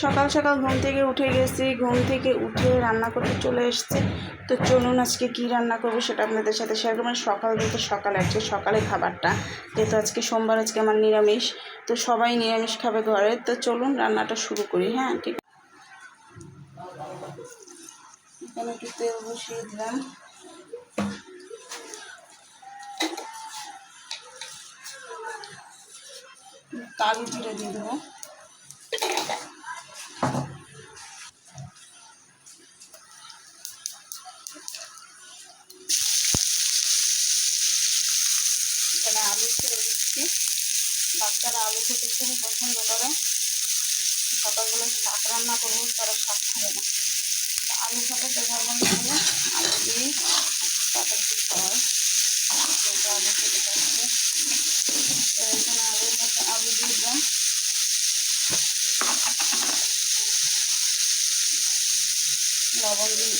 সকাল সকাল ঘুম থেকে উঠে গেছি, ঘুম থেকে উঠে রান্না করতে চলে এসেছে। তো চলুন আজকে কি রান্না করবো সেটা আপনাদের সাথে শেয়ার করবেন। সকাল বলতে সকালে আজকে সকালে খাবারটা, যেহেতু আজকে সোমবার, আজকে আমার নিরামিষ, তো সবাই নিরামিষ খাবে ঘরে। তো চলুন রান্নাটা শুরু করি। হ্যাঁ ঠিক, এখানে একটু তেল বসিয়ে দিলাম, কালো জিরে দিয়ে দেবো, এখানে আলু ছেড়ে দিচ্ছি। বাচ্চারা আলু খেতে খুবই পছন্দ করে। সকালবেলা শাক রান্না করবো, তারা শাক খাবে না, আলু খাবে, তো ভাবলাম তাহলে আলু দিয়ে তাদের কি খাওয়ায়, যেহেতু আলু খেতে পারছে। তো এখানে আলু দিয়ে দিলাম, লবণ দিই,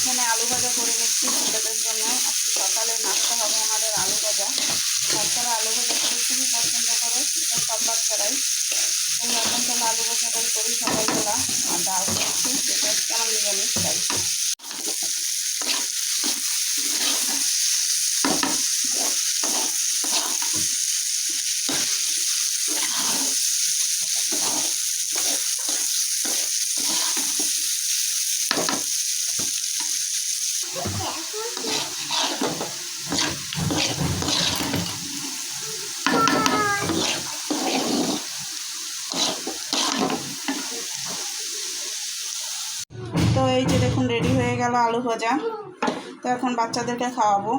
এখানে আলু ভাজা করে নিচ্ছি ছেলেদের জন্য। আজকে সকালে নাস্তা হবে আমাদের আলু ভাজা। বাচ্চারা আলু ভাজা করে খুবই পছন্দ করে, এটা সব বাচ্চারাই। এই রকম তাহলে আলু ভাজাটাই করি সকালবেলা। আর ডাল করেছি, যেটা হচ্ছে আমার নিরামিষ চাই। তো এই যে দেখুন রেডি হয়ে গেল আলু ভাজা। তো এখন বাচ্চাদেরকে খাওয়াবো।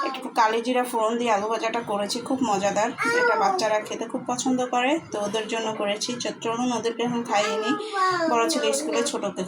একটু কালি জিরা ফোড়ন দিয়ে আলু ভাজাটা করেছি, খুব মজাদার। এটা বাচ্চারা খেতে খুব পছন্দ করে, তো ওদের জন্য করেছি। চলুন ওদেরকে এখন খাইয়ে নিই। বড় ছেলে স্কুলে, ছোটোকে